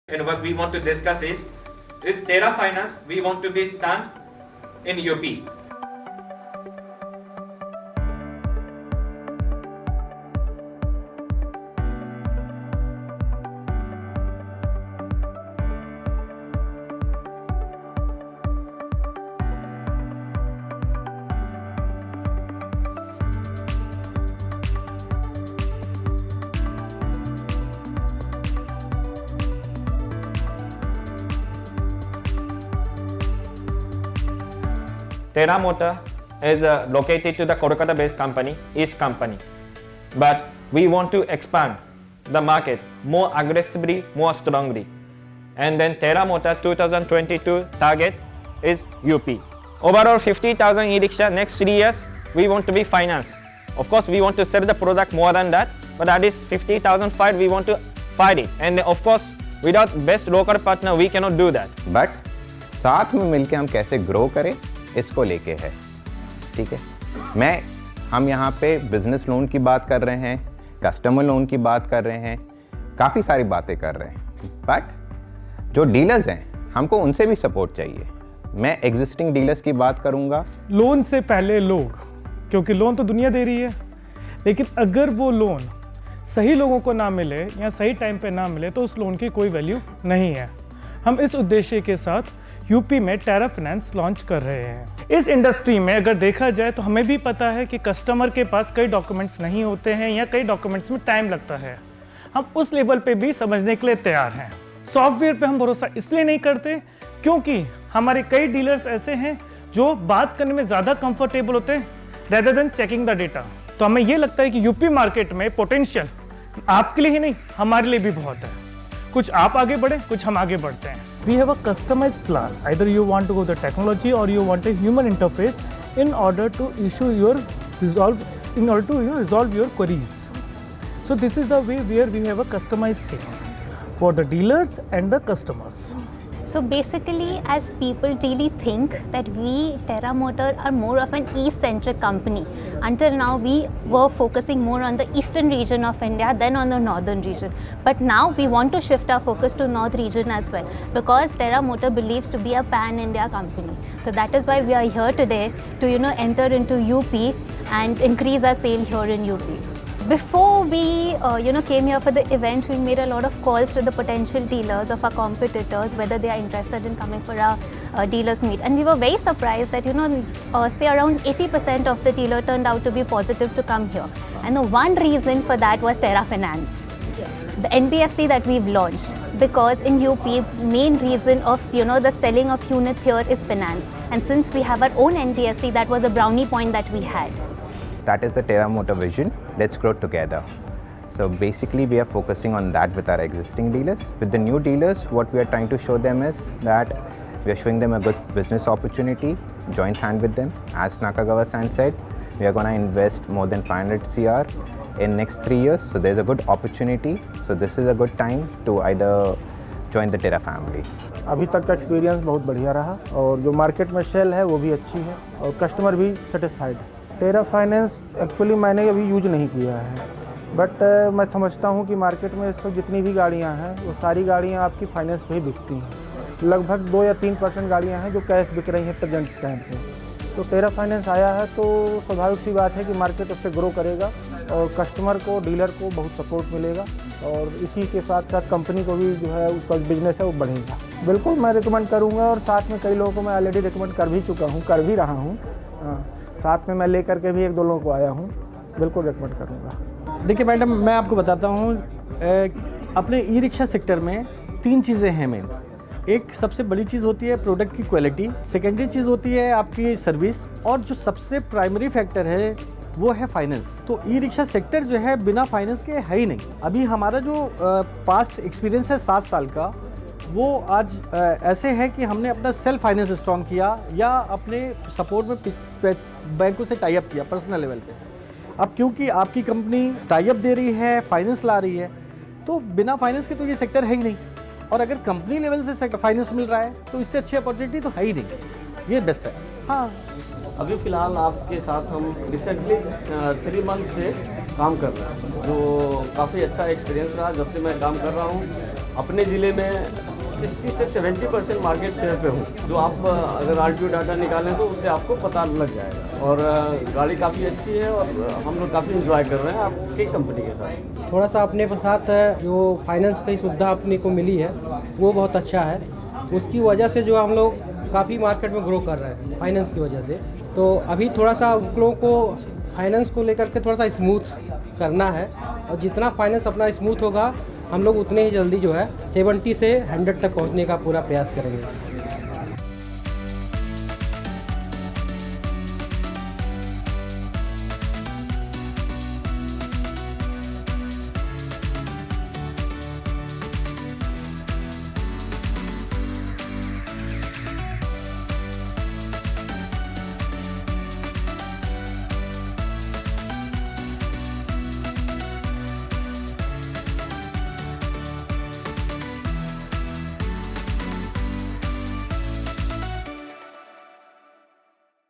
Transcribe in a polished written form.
And what we want to discuss is Terra Finance, we want to be stand in UP. Terra Motor is located to the Kolkata-based company, East Company. But we want to expand the market more aggressively, more strongly. And then Terra Motor 2022 target is UP. Overall 50,000 e-rickshaw next 3 years, we want to be finance. Of course, we want to sell the product more than that, but at least 50,000 fight, we want to fight it. And of course, without best local partner, we cannot do that. But साथ में मिलके हम कैसे grow करें इसको लेके है, ठीक है। हम यहाँ पे बिजनेस लोन की बात कर रहे हैं, कस्टमर लोन की बात कर रहे हैं, काफ़ी सारी बातें कर रहे हैं, बट जो डीलर्स हैं हमको उनसे भी सपोर्ट चाहिए। मैं एग्जिस्टिंग डीलर्स की बात करूँगा। लोन से पहले लोग, क्योंकि लोन तो दुनिया दे रही है, लेकिन अगर वो लोन सही लोगों को ना मिले या सही टाइम पे ना मिले तो उस लोन की कोई वैल्यू नहीं है। हम इस उद्देश्य के साथ यूपी में टेरा फाइनेंस लॉन्च कर रहे हैं। इस इंडस्ट्री में अगर देखा जाए तो हमें भी पता है कि कस्टमर के पास कई डॉक्यूमेंट्स नहीं होते हैं या कई डॉक्यूमेंट्स में टाइम लगता है। हम उस लेवल पे भी समझने के लिए तैयार हैं। सॉफ्टवेयर पे हम भरोसा इसलिए नहीं करते क्योंकि हमारे कई डीलर्स ऐसे हैं जो बात करने में ज़्यादा कंफर्टेबल होते हैं rather than checking the data. तो हमें ये लगता है कि यूपी मार्केट में पोटेंशियल आपके लिए ही नहीं, हमारे लिए भी बहुत है। कुछ आप आगे बढ़े, कुछ हम आगे बढ़ते हैं। We have a customized plan. Either you want to go the technology or you want a human interface in order to resolve your queries. So this is the way where we have a customized thing for the dealers and the customers. So basically, as people really think that we, Terra Motor, are more of an East-centric company. Until now, we were focusing more on the eastern region of India than on the northern region. But now we want to shift our focus to north region as well, because Terra Motor believes to be a pan-India company. So that is why we are here today to, enter into UP and increase our sale here in UP. Before we came here for the event, we made a lot of calls to the potential dealers of our competitors, whether they are interested in coming for our dealers meet. And we were very surprised that, say around 80% of the dealer turned out to be positive to come here. And the one reason for that was Terra Finance, the NBFC that we've launched. Because in UP, main reason of, the selling of units here is finance. And since we have our own NBFC, that was a brownie point that we had. That is the Terra Motor vision. Let's grow together. So basically we are focusing on that with our existing dealers. With the new dealers, what we are trying to show them is that we are showing them a good business opportunity, joint hand with them. As Nakagawa-san said, we are going to invest more than 500 CR in next 3 years. So there's a good opportunity. So this is a good time to either join the Terra family. अभी तक का experience बहुत बढ़िया रहा और जो market में cell है वो भी अच्छी है और कस्टमर भी सेटिस्फाइड है। टेरा फाइनेंस एक्चुअली मैंने अभी यूज नहीं किया है, बट मैं समझता हूँ कि मार्केट में इस वक्त जितनी भी गाड़ियाँ हैं वो सारी गाड़ियाँ आपकी फाइनेंस पे ही बिकती हैं। लगभग 2 या 3% गाड़ियाँ हैं जो कैश बिक रही हैं प्रेजेंट टाइम पे। तो टेरा फाइनेंस आया है तो स्वाभाविक सी बात है कि मार्केट उससे ग्रो करेगा और कस्टमर को, डीलर को बहुत सपोर्ट मिलेगा और इसी के साथ साथ कंपनी को भी जो है उसका बिजनेस है वो बढ़ेगा। बिल्कुल मैं रिकमेंड करूँगा और साथ में कई लोगों को मैं ऑलरेडी रिकमेंड कर भी चुका हूँ, कर भी रहा हूँ। साथ में मैं लेकर के भी 1-2 लोगों को आया हूँ, बिल्कुल रिकमेंड करूँगा। देखिए मैडम, मैं आपको बताता हूँ अपने ई रिक्शा सेक्टर में 3 चीज़ें हैं मेन। एक सबसे बड़ी चीज़ होती है प्रोडक्ट की क्वालिटी, सेकेंडरी चीज़ होती है आपकी सर्विस और जो सबसे प्राइमरी फैक्टर है वो है फाइनेंस। तो ई रिक्शा सेक्टर जो है बिना फाइनेंस के है ही नहीं। अभी हमारा जो पास्ट एक्सपीरियंस है 7 साल का, वो आज ऐसे है कि हमने अपना सेल्फ फाइनेंस स्ट्रॉन्ग किया या अपने सपोर्ट में बैंकों से टाई अप किया पर्सनल लेवल पे। अब क्योंकि आपकी कंपनी टाई अप दे रही है, फाइनेंस ला रही है, तो बिना फाइनेंस के तो ये सेक्टर है ही नहीं। और अगर कंपनी लेवल से फाइनेंस मिल रहा है तो इससे अच्छी अपॉर्चुनिटी तो है ही नहीं। ये बेस्ट है। हाँ, अभी फ़िलहाल आपके साथ हम रिसेंटली 3 मंथ से काम कर रहे हैं, जो काफ़ी अच्छा एक्सपीरियंस रहा। जब से मैं काम कर रहा हूँ अपने ज़िले में 60 से 70% मार्केट शेयर पे हूँ, जो आप अगर RTO डाटा निकालें तो उससे आपको पता लग जाएगा। और गाड़ी काफ़ी अच्छी है और हम लोग काफ़ी इंजॉय कर रहे हैं आपकी कंपनी के साथ। थोड़ा सा अपने साथ जो फाइनेंस की सुविधा अपने को मिली है वो बहुत अच्छा है, उसकी वजह से जो हम लोग काफ़ी मार्केट में ग्रो कर रहे हैं फाइनेंस की वजह से। तो अभी थोड़ा सा उन लोगों को फाइनेंस को लेकर के थोड़ा सा स्मूथ करना है, और जितना फाइनेंस अपना स्मूथ होगा हम लोग उतने ही जल्दी जो है 70 से 100 तक पहुंचने का पूरा प्रयास करेंगे।